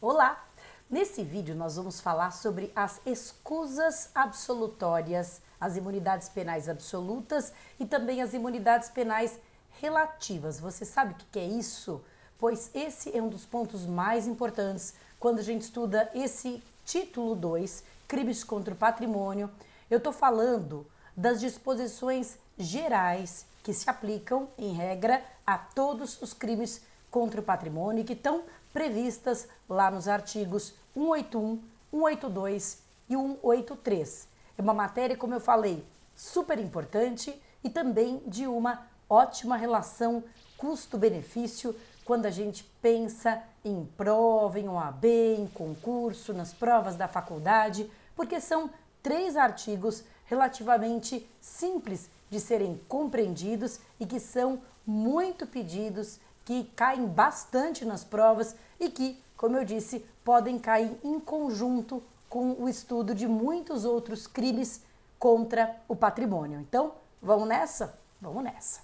Olá! Nesse vídeo nós vamos falar sobre as escusas absolutórias, as imunidades penais absolutas e também as imunidades penais relativas. Você sabe o que é isso? Pois esse é um dos pontos mais importantes quando a gente estuda esse título 2, crimes contra o patrimônio. Eu estou falando das disposições gerais que se aplicam, em regra, a todos os crimes contra o patrimônio e que estão previstas lá nos artigos 181, 182 e 183. É uma matéria, como eu falei, super importante e também de uma ótima relação custo-benefício quando a gente pensa em prova, em OAB, em concurso, nas provas da faculdade, porque são 3 artigos relativamente simples de serem compreendidos e que são muito pedidos, que caem bastante nas provas e que, como eu disse, podem cair em conjunto com o estudo de muitos outros crimes contra o patrimônio. Então, vamos nessa? Vamos nessa.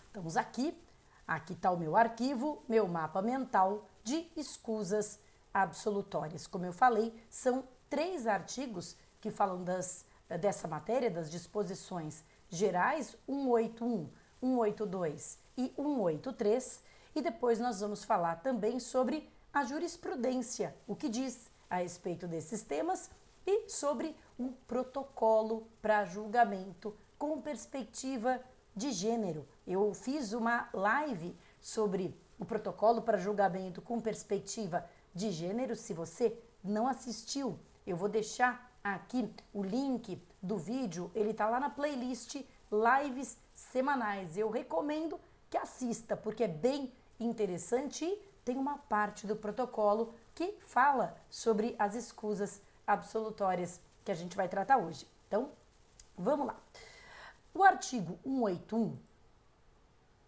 Estamos aqui. Aqui está o meu arquivo, meu mapa mental de escusas absolutórias. Como eu falei, são 3 artigos que falam dessa matéria, das disposições gerais, 181, 182 e 183, e depois nós vamos falar também sobre a jurisprudência, o que diz a respeito desses temas, e sobre um protocolo para julgamento com perspectiva de gênero. Eu fiz uma live sobre o protocolo para julgamento com perspectiva de gênero. Se você não assistiu, eu vou deixar aqui o link do vídeo, ele está lá na playlist Lives Semanais. Eu recomendo que assista, porque é bem interessante e tem uma parte do protocolo que fala sobre as escusas absolutórias que a gente vai tratar hoje. Então, vamos lá. O artigo 181,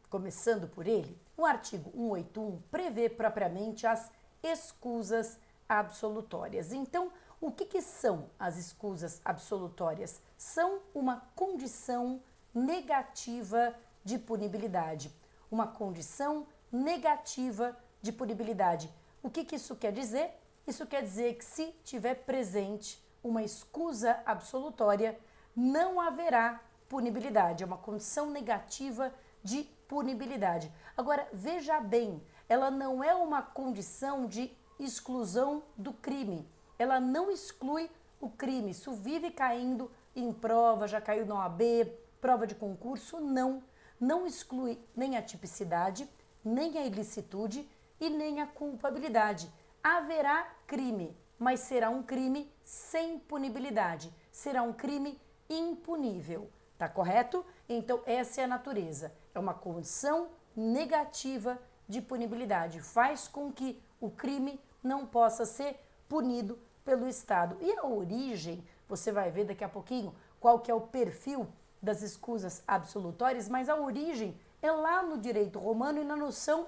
começando por ele, o artigo 181 prevê propriamente as escusas absolutórias. Então, o que são as escusas absolutórias? São uma condição negativa de punibilidade. Uma condição negativa de punibilidade. O que isso quer dizer? Isso quer dizer que se tiver presente uma escusa absolutória, não haverá punibilidade. É uma condição negativa de punibilidade. Agora, veja bem, ela não é uma condição de exclusão do crime. Ela não exclui o crime. Isso vive caindo em prova, já caiu na OAB, prova de concurso, não exclui nem a tipicidade, nem a ilicitude e nem a culpabilidade. Haverá crime, mas será um crime sem punibilidade, será um crime impunível, tá correto? Então essa é a natureza, é uma condição negativa de punibilidade, faz com que o crime não possa ser punido pelo Estado. E a origem, você vai ver daqui a pouquinho qual que é o perfil das escusas absolutórias, mas a origem é lá no direito romano e na noção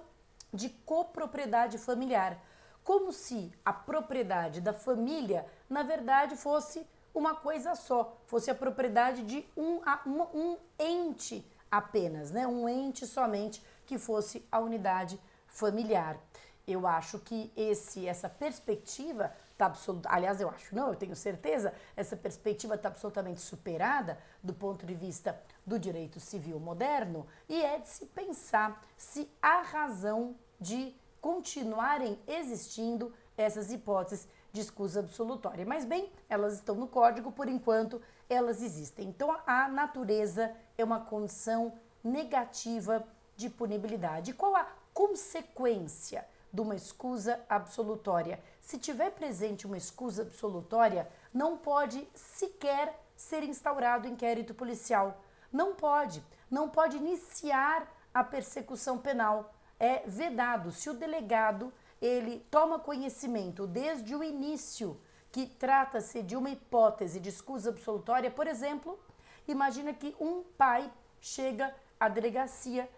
de copropriedade familiar, como se a propriedade da família, na verdade, fosse uma coisa só, fosse a propriedade de um ente apenas, né? Um ente somente que fosse a unidade familiar. Eu acho que essa perspectiva está absolutamente, aliás, eu acho não, eu tenho certeza, essa perspectiva está absolutamente superada do ponto de vista do direito civil moderno e é de se pensar se há razão de continuarem existindo essas hipóteses de escusa absolutória. Mas bem, elas estão no código, por enquanto elas existem. Então a natureza é uma condição negativa de punibilidade. Qual a consequência de uma escusa absolutória? Se tiver presente uma escusa absolutória, não pode sequer ser instaurado inquérito policial. Não pode iniciar a persecução penal. É vedado. Se o delegado ele toma conhecimento desde o início que trata-se de uma hipótese de escusa absolutória, por exemplo, imagina que um pai chega à delegacia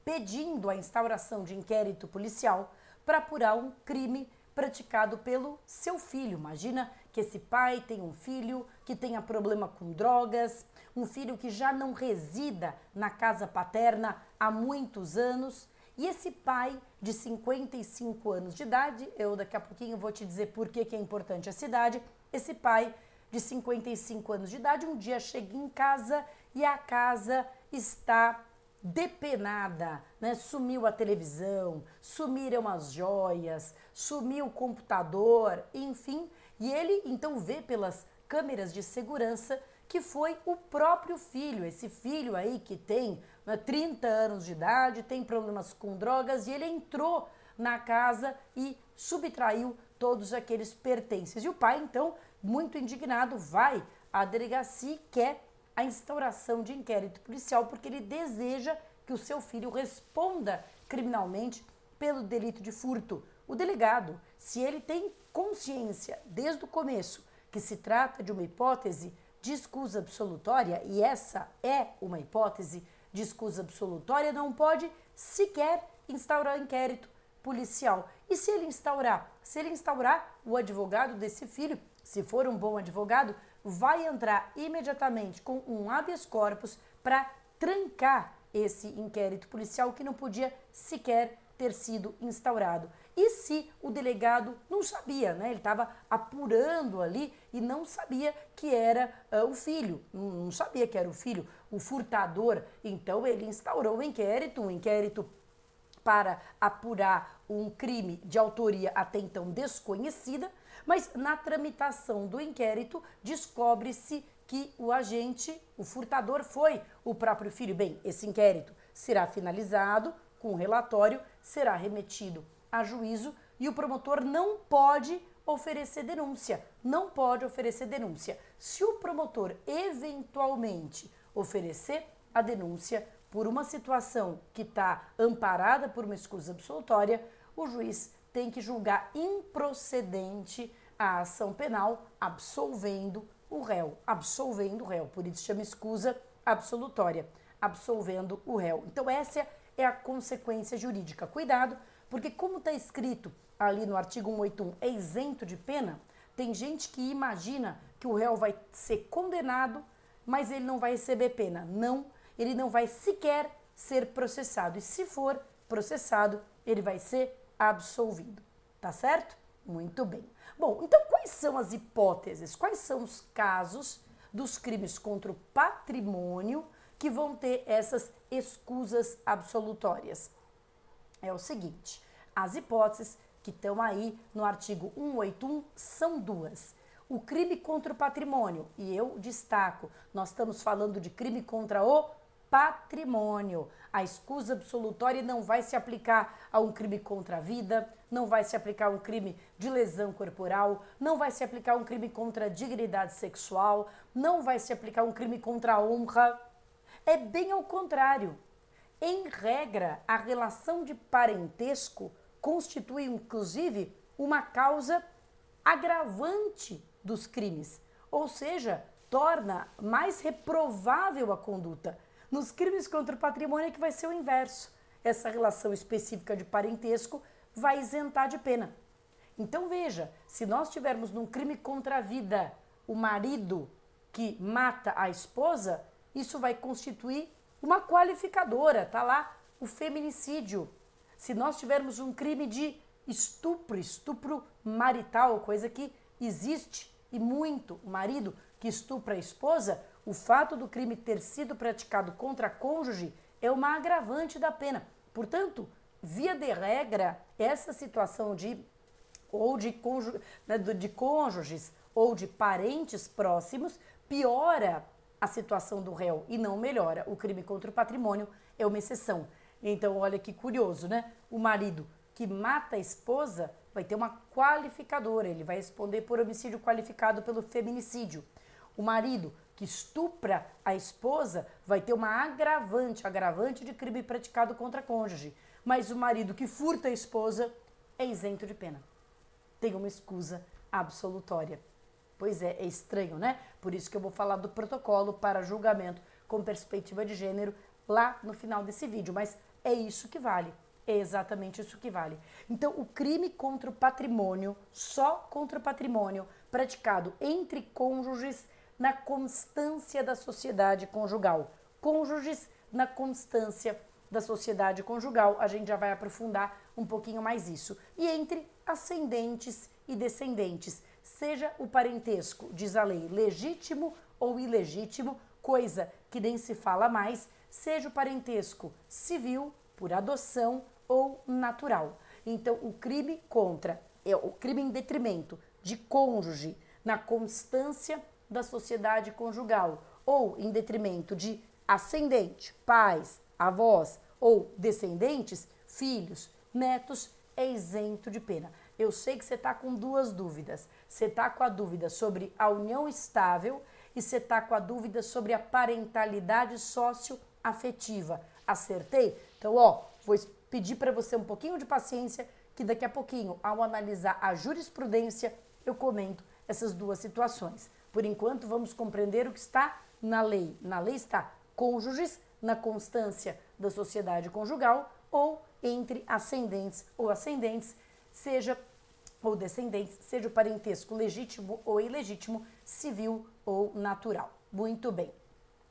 pedindo a instauração de inquérito policial para apurar um crime praticado pelo seu filho. Imagina que esse pai tem um filho que tenha problema com drogas, um filho que já não resida na casa paterna há muitos anos E esse pai de 55 anos de idade, eu daqui a pouquinho vou te dizer por que é importante essa idade, esse pai de 55 anos de idade um dia chega em casa e a casa está depenada, né? Sumiu a televisão, sumiram as joias, sumiu o computador, enfim. E ele então vê pelas câmeras de segurança que foi o próprio filho, esse filho aí que tem 30 anos de idade, tem problemas com drogas e ele entrou na casa e subtraiu todos aqueles pertences. E o pai então, muito indignado, vai à delegacia e quer a instauração de inquérito policial porque ele deseja que o seu filho responda criminalmente pelo delito de furto. O delegado, se ele tem consciência desde o começo que se trata de uma hipótese de escusa absolutória, e essa é uma hipótese de escusa absolutória, não pode sequer instaurar inquérito policial. E se ele instaurar? Se ele instaurar, o advogado desse filho, se for um bom advogado, vai entrar imediatamente com um habeas corpus para trancar esse inquérito policial que não podia sequer ter sido instaurado. E se o delegado não sabia, né? Ele estava apurando ali e não sabia que era o filho, não sabia que era o filho, o furtador. Então ele instaurou um inquérito para apurar um crime de autoria até então desconhecida, mas na tramitação do inquérito descobre-se que o agente, o furtador, foi o próprio filho. Bem, esse inquérito será finalizado com um relatório, será remetido a juízo e o promotor não pode oferecer denúncia. Não pode oferecer denúncia. Se o promotor eventualmente oferecer a denúncia por uma situação que está amparada por uma escusa absolutória, o juiz tem que julgar improcedente a ação penal, absolvendo o réu. Por isso chama escusa absolutória, absolvendo o réu. Então essa é a consequência jurídica. Cuidado, porque como está escrito ali no artigo 181, é isento de pena, tem gente que imagina que o réu vai ser condenado, mas ele não vai receber pena. Não, ele não vai sequer ser processado. E se for processado, ele vai ser absolvido. Tá certo? Muito bem. Bom, então quais são as hipóteses? Quais são os casos dos crimes contra o patrimônio que vão ter essas escusas absolutórias? É o seguinte, as hipóteses que estão aí no artigo 181 são duas. O crime contra o patrimônio, e eu destaco, nós estamos falando de crime contra o patrimônio. A escusa absolutória não vai se aplicar a um crime contra a vida, não vai se aplicar a um crime de lesão corporal, não vai se aplicar a um crime contra a dignidade sexual, não vai se aplicar a um crime contra a honra. É bem ao contrário. Em regra, a relação de parentesco constitui, inclusive, uma causa agravante dos crimes, ou seja, torna mais reprovável a conduta. Nos crimes contra o patrimônio é que vai ser o inverso. Essa relação específica de parentesco vai isentar de pena. Então veja, se nós tivermos num crime contra a vida o marido que mata a esposa, isso vai constituir uma qualificadora, tá lá o feminicídio. Se nós tivermos um crime de estupro marital, coisa que existe e muito, o marido que estupra a esposa, o fato do crime ter sido praticado contra a cônjuge é uma agravante da pena. Portanto, via de regra, essa situação de cônjuges ou de parentes próximos piora a situação do réu e não melhora. O crime contra o patrimônio é uma exceção. Então, olha que curioso, né? O marido que mata a esposa vai ter uma qualificadora, ele vai responder por homicídio qualificado pelo feminicídio. O marido que estupra a esposa vai ter uma agravante de crime praticado contra a cônjuge. Mas o marido que furta a esposa é isento de pena. Tem uma escusa absolutória. Pois é estranho, né? Por isso que eu vou falar do protocolo para julgamento com perspectiva de gênero lá no final desse vídeo. Mas é isso que vale. É exatamente isso que vale. Então, o crime contra o patrimônio, só contra o patrimônio, praticado entre cônjuges na constância da sociedade conjugal. Cônjuges na constância da sociedade conjugal, a gente já vai aprofundar um pouquinho mais isso. E entre ascendentes e descendentes, seja o parentesco, diz a lei, legítimo ou ilegítimo, coisa que nem se fala mais, seja o parentesco civil, por adoção ou natural. Então, o crime o crime em detrimento de cônjuge na constância da sociedade conjugal ou em detrimento de ascendente, pais, avós ou descendentes, filhos, netos, é isento de pena. Eu sei que você está com duas dúvidas. Você está com a dúvida sobre a união estável e você está com a dúvida sobre a parentalidade socioafetiva. Acertei? Então, vou pedir para você um pouquinho de paciência, que daqui a pouquinho, ao analisar a jurisprudência, eu comento essas duas situações. Por enquanto, vamos compreender o que está na lei. Na lei está cônjuges na constância da sociedade conjugal ou entre ascendentes ou ascendentes, ou descendentes, seja o parentesco legítimo ou ilegítimo, civil ou natural. Muito bem.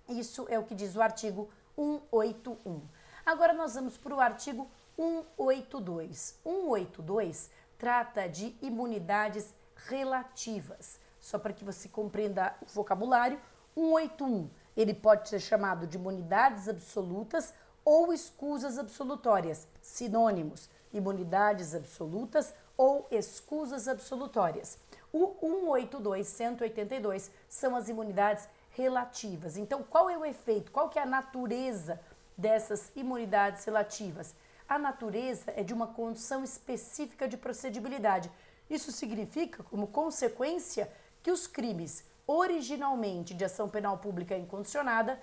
Isso é o que diz o artigo 181. Agora nós vamos para o artigo 182. 182 trata de imunidades relativas. Só para que você compreenda o vocabulário, 181, ele pode ser chamado de imunidades absolutas ou escusas absolutórias, sinônimos, imunidades absolutas ou escusas absolutórias. O 182, 182 são as imunidades relativas. Então, qual é o efeito? Qual que é a natureza dessas imunidades relativas? A natureza é de uma condição específica de procedibilidade. Isso significa, como consequência, que os crimes originalmente de ação penal pública incondicionada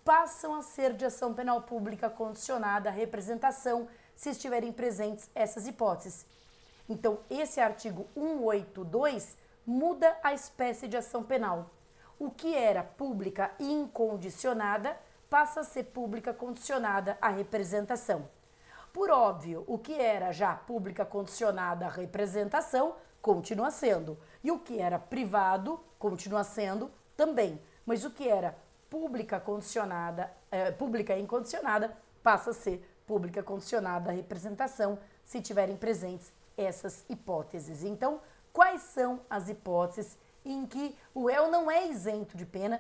passam a ser de ação penal pública condicionada à representação, se estiverem presentes essas hipóteses. Então, esse artigo 182 muda a espécie de ação penal. O que era pública incondicionada passa a ser pública condicionada à representação. Por óbvio, o que era já pública condicionada à representação continua sendo. E o que era privado continua sendo também. Mas o que era pública incondicionada passa a ser pública condicionada à representação, se tiverem presentes essas hipóteses. Então, quais são as hipóteses em que o réu não é isento de pena,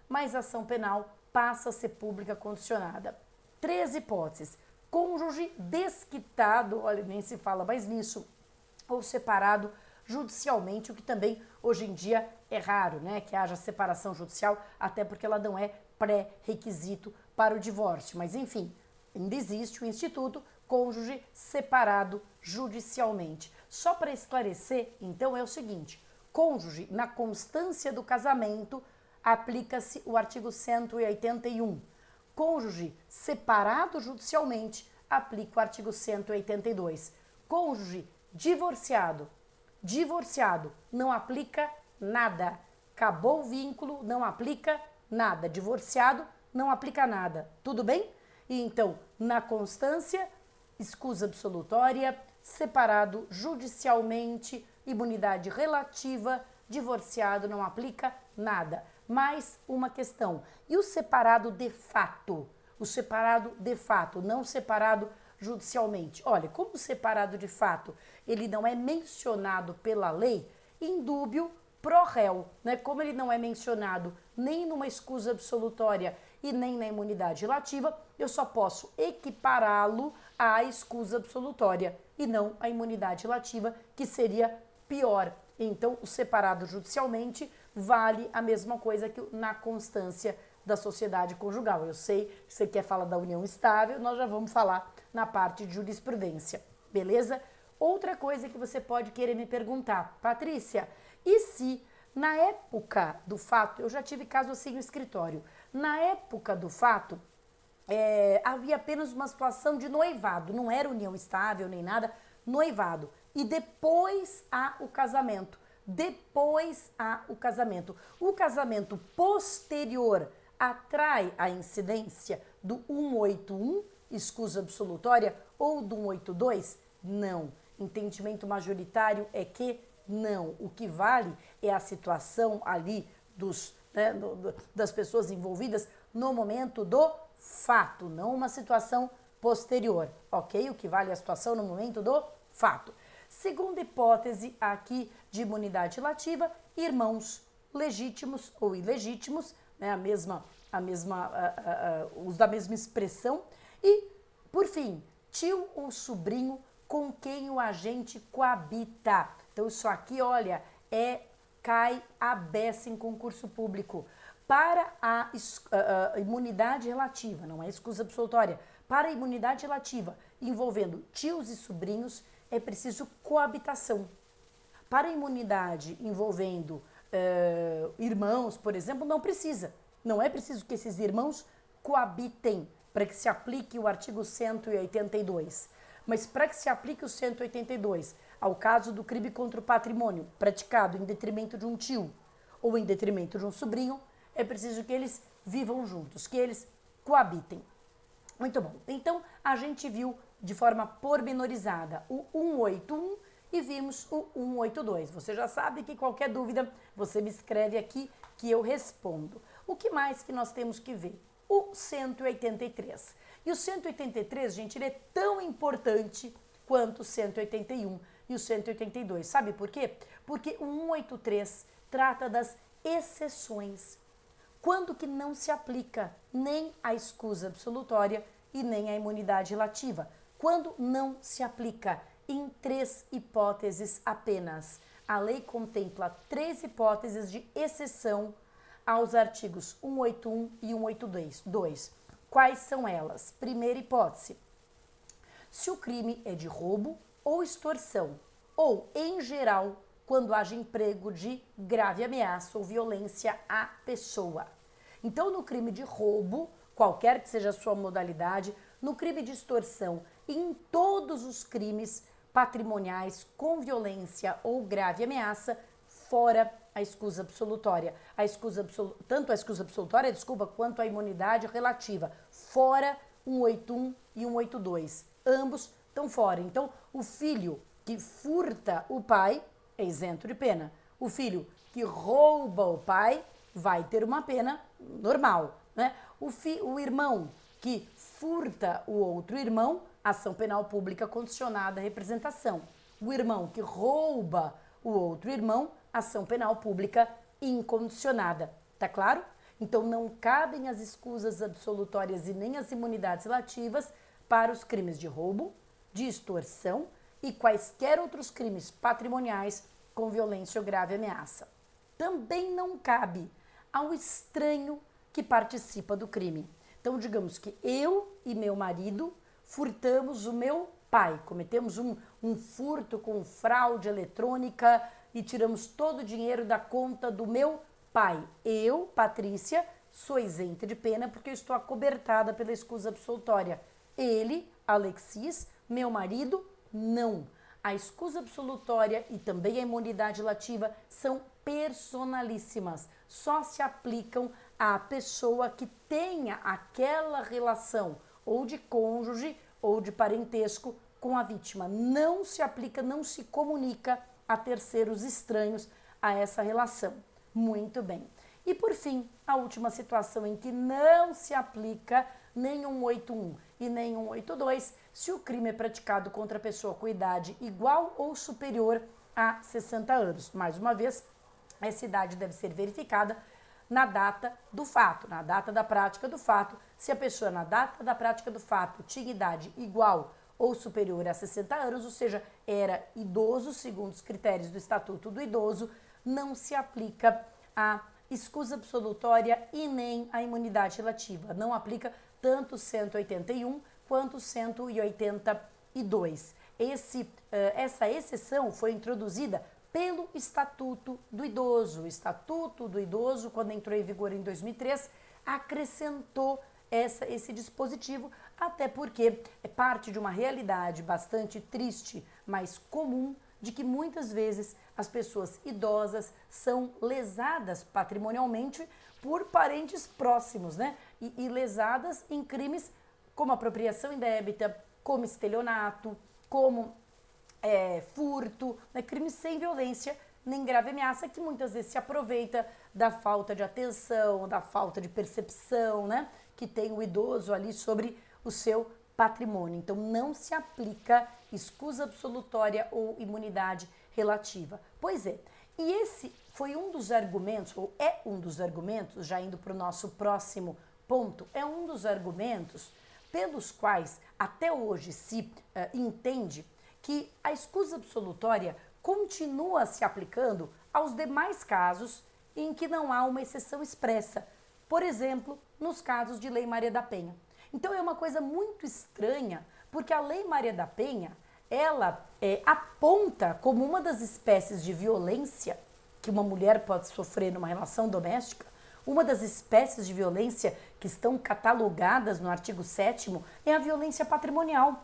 mas a ação penal passa a ser pública condicionada? 3 hipóteses. Cônjuge desquitado, olha, nem se fala mais nisso, ou separado judicialmente, o que também hoje em dia é raro, né, que haja separação judicial, até porque ela não é pré-requisito para o divórcio. Mas enfim, ainda existe o instituto cônjuge separado judicialmente. Só para esclarecer, então, é o seguinte: cônjuge na constância do casamento aplica-se o artigo 181. Cônjuge separado judicialmente aplica o artigo 182. Cônjuge divorciado não aplica nada. Acabou o vínculo, não aplica nada. Divorciado, não aplica nada. Tudo bem? E então, na constância, escusa absolutória, separado judicialmente, imunidade relativa, divorciado, não aplica nada. Mais uma questão. E o separado de fato? O separado de fato, não separado judicialmente. Olha, como separado de fato, ele não é mencionado pela lei, indúbio pro réu, né? Como ele não é mencionado nem numa escusa absolutória e nem na imunidade relativa, eu só posso equipará-lo à escusa absolutória e não à imunidade relativa, que seria pior. Então, o separado judicialmente vale a mesma coisa que na constância da sociedade conjugal. Eu sei que você quer falar da união estável, nós já vamos falar na parte de jurisprudência, beleza? Outra coisa que você pode querer me perguntar: Patrícia, e se na época do fato, eu já tive caso assim no escritório, na época do fato, havia apenas uma situação de noivado, não era união estável nem nada, noivado, e depois há o casamento. O casamento posterior atrai a incidência do 181, escusa absolutória, ou do 182? Não. Entendimento majoritário é que não. O que vale é a situação ali das pessoas envolvidas no momento do fato, não uma situação posterior, ok? O que vale a situação no momento do fato. Segunda hipótese aqui de imunidade relativa, irmãos legítimos ou ilegítimos, né? Os da mesma expressão. E, por fim, tio ou sobrinho com quem o agente coabita. Então, isso aqui, olha, cai a beça em concurso público. Para a imunidade relativa, não é escusa absolutória, para a imunidade relativa envolvendo tios e sobrinhos, é preciso coabitação. Para a imunidade envolvendo irmãos, por exemplo, não precisa. Não é preciso que esses irmãos coabitem para que se aplique o artigo 182. Mas para que se aplique o 182 ao caso do crime contra o patrimônio praticado em detrimento de um tio ou em detrimento de um sobrinho, é preciso que eles vivam juntos, que eles coabitem. Muito bom. Então, a gente viu de forma pormenorizada o 181 e vimos o 182. Você já sabe que qualquer dúvida, você me escreve aqui que eu respondo. O que mais que nós temos que ver? O 183. E o 183, gente, ele é tão importante quanto o 181 e o 182. Sabe por quê? Porque o 183 trata das exceções. Quando que não se aplica nem a escusa absolutória e nem a imunidade relativa? Quando não se aplica em 3 hipóteses apenas. A lei contempla 3 hipóteses de exceção aos artigos 181 e 182. Quais são elas? Primeira hipótese. Se o crime é de roubo ou extorsão, ou, em geral, quando haja emprego de grave ameaça ou violência à pessoa. Então, no crime de roubo, qualquer que seja a sua modalidade, no crime de extorsão e em todos os crimes patrimoniais com violência ou grave ameaça, fora a escusa absolutória. Tanto a escusa absolutória, quanto a imunidade relativa. Fora 181 e 182. Ambos estão fora. Então, o filho que furta o pai é isento de pena. O filho que rouba o pai vai ter uma pena normal, né? O irmão que furta o outro irmão, ação penal pública condicionada à representação. O irmão que rouba o outro irmão, ação penal pública incondicionada. Tá claro? Então não cabem as escusas absolutórias e nem as imunidades relativas para os crimes de roubo, de extorsão e quaisquer outros crimes patrimoniais com violência ou grave ameaça. Também não cabe ao estranho que participa do crime. Então, digamos que eu e meu marido furtamos o meu pai, cometemos um furto com fraude eletrônica e tiramos todo o dinheiro da conta do meu pai. Eu, Patrícia, sou isenta de pena porque eu estou acobertada pela escusa absolutória. Ele, Alexis, meu marido, não. A escusa absolutória e também a imunidade relativa são personalíssimas. Só se aplicam à pessoa que tenha aquela relação ou de cônjuge ou de parentesco com a vítima. Não se aplica, não se comunica a terceiros estranhos a essa relação. Muito bem. E por fim, a última situação em que não se aplica nem 181 e nem 182 se o crime é praticado contra a pessoa com idade igual ou superior a 60 anos. Mais uma vez, essa idade deve ser verificada na data do fato, na data da prática do fato. Se a pessoa na data da prática do fato tinha idade igual ou superior a 60 anos, ou seja, era idoso segundo os critérios do Estatuto do Idoso, não se aplica a escusa absolutória e nem a imunidade relativa. Não aplica tanto 181 quanto 182. Essa exceção foi introduzida pelo Estatuto do Idoso. O Estatuto do Idoso, quando entrou em vigor em 2003, acrescentou esse dispositivo, até porque é parte de uma realidade bastante triste, mas comum, de que muitas vezes as pessoas idosas são lesadas patrimonialmente por parentes próximos, né? E lesadas em crimes como apropriação indébita, como estelionato, como furto, né? Crimes sem violência nem grave ameaça, que muitas vezes se aproveita da falta de atenção, da falta de percepção, né? que tem o idoso ali sobre o seu patrimônio. Então, não se aplica escusa absolutória ou imunidade relativa. Pois é, e esse foi um dos argumentos, ou é um dos argumentos, já indo para o nosso próximo ponto, é um dos argumentos pelos quais até hoje se entende que a escusa absolutória continua se aplicando aos demais casos em que não há uma exceção expressa. Por exemplo, nos casos de Lei Maria da Penha. Então é uma coisa muito estranha, porque a Lei Maria da Penha, ela aponta como uma das espécies de violência que uma mulher pode sofrer numa relação doméstica, uma das espécies de violência que estão catalogadas no artigo 7º é a violência patrimonial,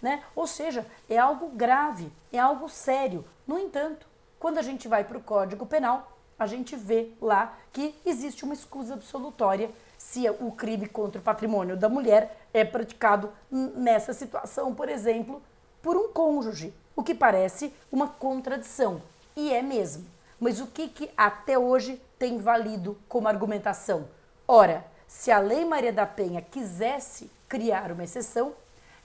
né? Ou seja, é algo grave, é algo sério. No entanto, quando a gente vai para o Código Penal, a gente vê lá que existe uma escusa absolutória se o crime contra o patrimônio da mulher é praticado nessa situação, por exemplo, por um cônjuge, o que parece uma contradição, e é mesmo. Mas o que até hoje tem valido como argumentação? Ora, se a Lei Maria da Penha quisesse criar uma exceção,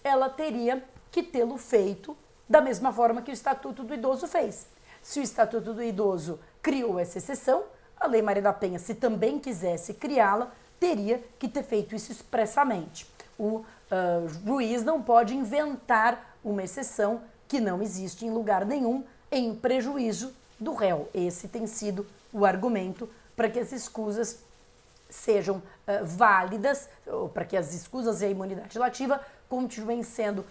ela teria que tê-lo feito da mesma forma que o Estatuto do Idoso fez. Se o Estatuto do Idoso criou essa exceção, a Lei Maria da Penha, se também quisesse criá-la, teria que ter feito isso expressamente. O juiz não pode inventar uma exceção que não existe em lugar nenhum em prejuízo do réu. Esse tem sido o argumento para que as escusas sejam válidas, ou para que as escusas e a imunidade relativa continuem sendo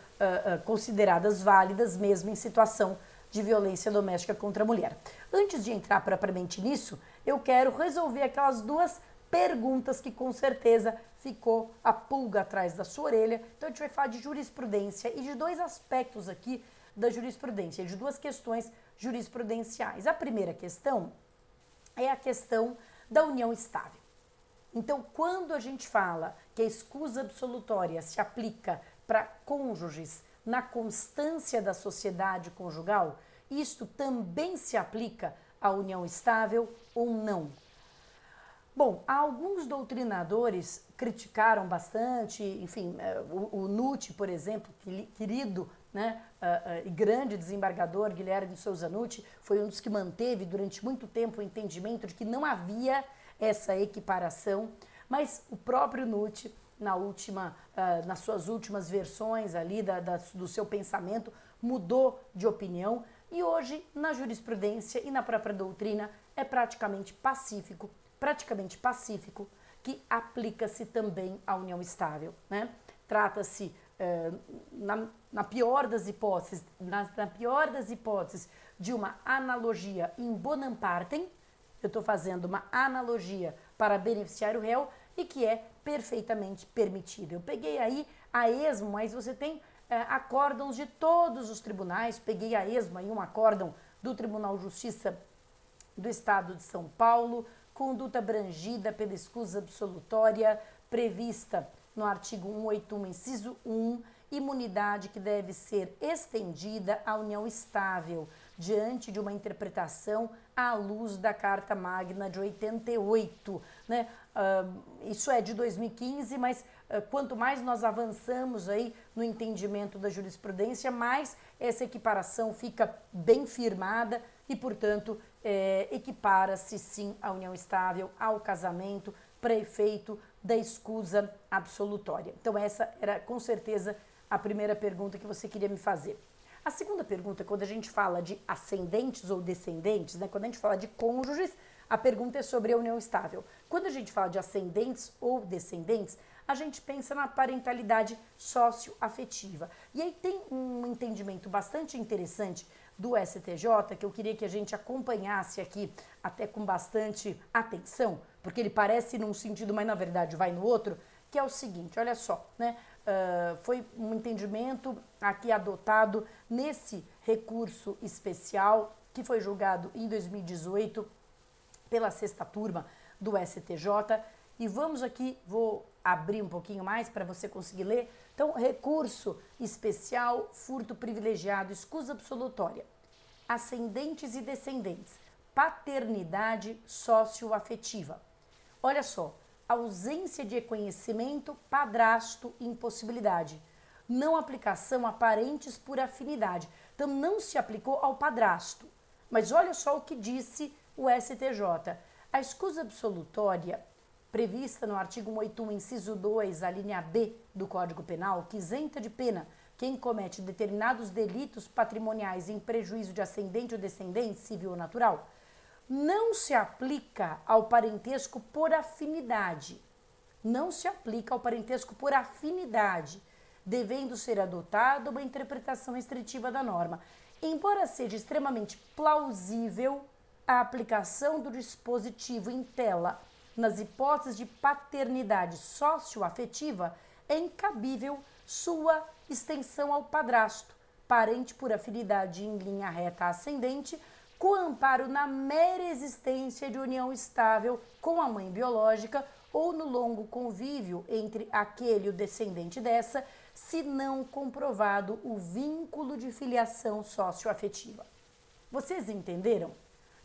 consideradas válidas mesmo em situação de violência doméstica contra a mulher. Antes de entrar propriamente nisso, eu quero resolver aquelas duas perguntas que com certeza ficou a pulga atrás da sua orelha. Então a gente vai falar de jurisprudência e de dois aspectos aqui da jurisprudência, de duas questões jurisprudenciais. A primeira questão é a questão da união estável. Então, quando a gente fala que a escusa absolutória se aplica para cônjuges na constância da sociedade conjugal, isto também se aplica à união estável ou não? Bom, alguns doutrinadores criticaram bastante, enfim, o Nutti, por exemplo, querido, né, e grande desembargador Guilherme de Souza Nutti, foi um dos que manteve durante muito tempo o entendimento de que não havia essa equiparação, mas o próprio Nutti, nas suas últimas versões ali do seu pensamento, mudou de opinião e hoje, na jurisprudência e na própria doutrina, é praticamente pacífico, que aplica-se também à união estável, né? Trata-se, na pior das hipóteses, de uma analogia in bonam partem. Eu estou fazendo uma analogia para beneficiar o réu e que é perfeitamente permitida. Eu peguei aí a esmo, mas você tem acórdãos de todos os tribunais. Peguei a esmo aí um acórdão do Tribunal de Justiça do Estado de São Paulo, conduta abrangida pela escusa absolutória prevista no artigo 181, inciso 1, imunidade que deve ser estendida à união estável, diante de uma interpretação à luz da Carta Magna de 88. Né? Isso é de 2015, mas quanto mais nós avançamos aí no entendimento da jurisprudência, mais essa equiparação fica bem firmada e, portanto, equipara-se sim à união estável, ao casamento, para efeito da escusa absolutória. Então essa era com certeza a primeira pergunta que você queria me fazer. A segunda pergunta, quando a gente fala de ascendentes ou descendentes, né, quando a gente fala de cônjuges, a pergunta é sobre a união estável. Quando a gente fala de ascendentes ou descendentes, a gente pensa na parentalidade socioafetiva. E aí tem um entendimento bastante interessante do STJ, que eu queria que a gente acompanhasse aqui até com bastante atenção, porque ele parece num sentido, mas na verdade vai no outro, que é o seguinte, olha só, né? Foi um entendimento aqui adotado nesse recurso especial que foi julgado em 2018 pela 6ª turma do STJ. E vamos aqui, vou abrir um pouquinho mais para você conseguir ler. Então, recurso especial, furto privilegiado, escusa absolutória, ascendentes e descendentes, paternidade socioafetiva. Olha só, ausência de reconhecimento, padrasto, impossibilidade. Não aplicação a parentes por afinidade. Então, não se aplicou ao padrasto. Mas olha só o que disse o STJ. A escusa absolutória, prevista no artigo 181, inciso 2, a linha B do Código Penal, que isenta de pena quem comete determinados delitos patrimoniais em prejuízo de ascendente ou descendente, civil ou natural, não se aplica ao parentesco por afinidade. Não se aplica ao parentesco por afinidade, devendo ser adotada uma interpretação restritiva da norma. Embora seja extremamente plausível a aplicação do dispositivo em tela nas hipóteses de paternidade socioafetiva, é incabível sua extensão ao padrasto, parente por afinidade em linha reta ascendente, com amparo na mera existência de união estável com a mãe biológica ou no longo convívio entre aquele e o descendente dessa, se não comprovado o vínculo de filiação socioafetiva. Vocês entenderam?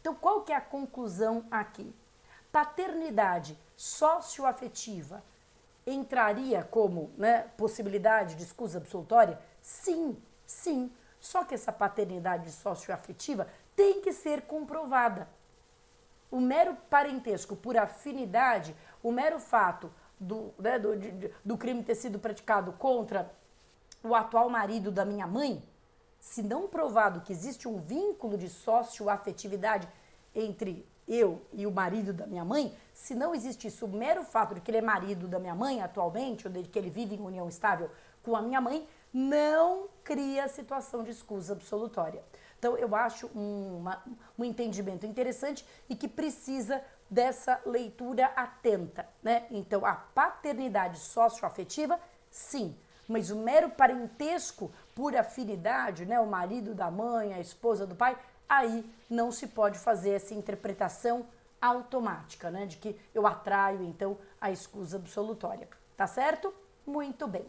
Então, qual que é a conclusão aqui? Paternidade socioafetiva entraria como, possibilidade de escusa absolutória? Sim, sim. Só que essa paternidade socioafetiva tem que ser comprovada. O mero parentesco por afinidade, o mero fato do crime ter sido praticado contra o atual marido da minha mãe, se não provado que existe um vínculo de socioafetividade entre eu e o marido da minha mãe, se não existe isso, o mero fato de que ele é marido da minha mãe atualmente, ou de que ele vive em união estável com a minha mãe, não cria situação de escusa absolutória. Então, eu acho um entendimento interessante e que precisa dessa leitura atenta, né? Então, a paternidade socioafetiva, sim, mas o mero parentesco por afinidade, né? O marido da mãe, a esposa do pai, aí não se pode fazer essa interpretação automática, né? De que eu atraio, então, a escusa absolutória. Tá certo? Muito bem.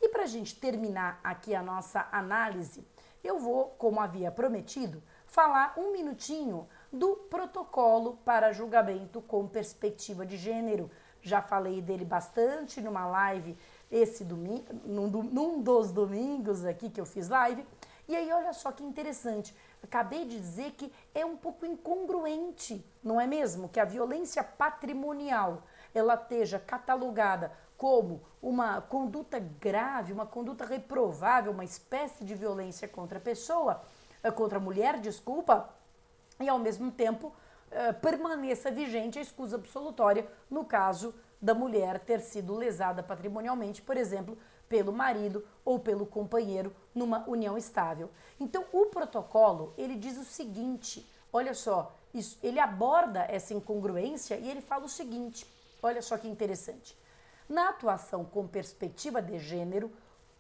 E para a gente terminar aqui a nossa análise, eu vou, como havia prometido, falar um minutinho do protocolo para julgamento com perspectiva de gênero. Já falei dele bastante numa live esse domingo, num dos domingos aqui que eu fiz live. E aí, olha só que interessante, acabei de dizer que é um pouco incongruente, não é mesmo? Que a violência patrimonial, ela esteja catalogada como uma conduta grave, uma conduta reprovável, uma espécie de violência contra a pessoa, contra a mulher, desculpa, e ao mesmo tempo permaneça vigente a escusa absolutória no caso da mulher ter sido lesada patrimonialmente, por exemplo, pelo marido ou pelo companheiro numa união estável. Então, o protocolo, ele diz o seguinte, olha só, ele aborda essa incongruência e ele fala o seguinte, olha só que interessante. Na atuação com perspectiva de gênero,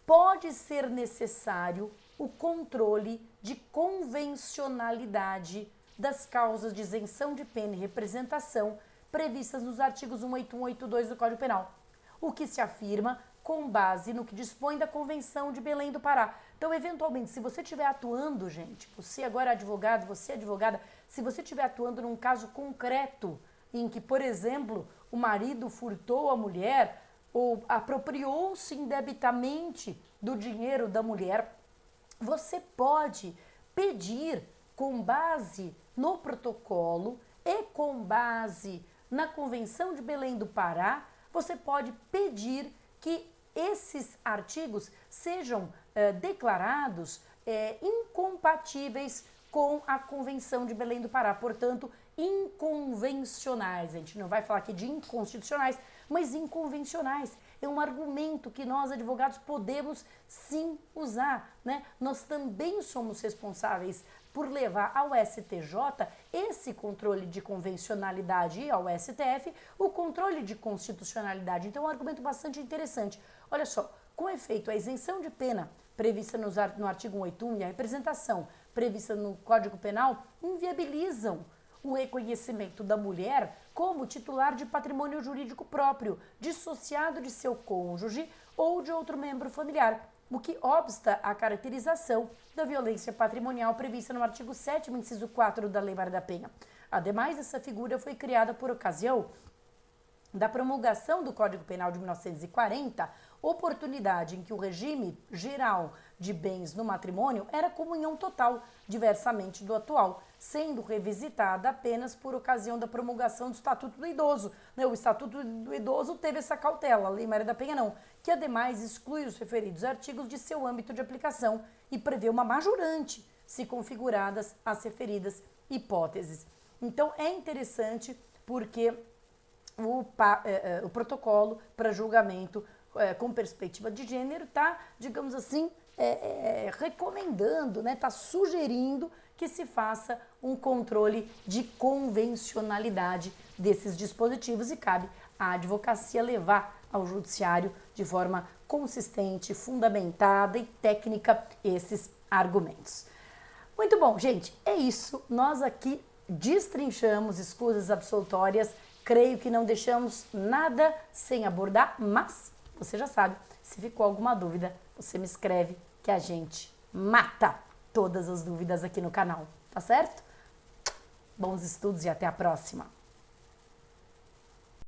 pode ser necessário o controle de convencionalidade das causas de isenção de pena e representação previstas nos artigos 181 e 182 do Código Penal, o que se afirma com base no que dispõe da Convenção de Belém do Pará. Então, eventualmente, se você estiver atuando, gente, você agora é advogado, você é advogada, se você estiver atuando num caso concreto em que, por exemplo, o marido furtou a mulher ou apropriou-se indebitamente do dinheiro da mulher, você pode pedir com base no protocolo e com base na Convenção de Belém do Pará, você pode pedir que esses artigos sejam declarados incompatíveis com a Convenção de Belém do Pará, portanto, inconvencionais. A gente não vai falar aqui de inconstitucionais, mas inconvencionais. É um argumento que nós, advogados, podemos sim usar, né? Nós também somos responsáveis por levar ao STJ esse controle de convencionalidade e ao STF o controle de constitucionalidade. Então, é um argumento bastante interessante. Olha só, com efeito, a isenção de pena prevista no artigo 181 e a representação prevista no Código Penal inviabilizam o reconhecimento da mulher como titular de patrimônio jurídico próprio, dissociado de seu cônjuge ou de outro membro familiar, o que obsta à caracterização da violência patrimonial prevista no artigo 7º, inciso 4 da Lei Maria da Penha. Ademais, essa figura foi criada por ocasião da promulgação do Código Penal de 1940, oportunidade em que o regime geral de bens no matrimônio era comunhão total, diversamente do atual, sendo revisitada apenas por ocasião da promulgação do Estatuto do Idoso. O Estatuto do Idoso teve essa cautela, a Lei Maria da Penha não, que ademais exclui os referidos artigos de seu âmbito de aplicação e prevê uma majorante, se configuradas as referidas hipóteses. Então é interessante porque o protocolo para julgamento com perspectiva de gênero está, digamos assim, recomendando, está sugerindo que se faça um controle de convencionalidade desses dispositivos e cabe à advocacia levar ao judiciário de forma consistente, fundamentada e técnica esses argumentos. Muito bom, gente, é isso. Nós aqui destrinchamos escusas absolutórias. Creio que não deixamos nada sem abordar, mas você já sabe, se ficou alguma dúvida, você me escreve que a gente mata todas as dúvidas aqui no canal, tá certo? Bons estudos e até a próxima!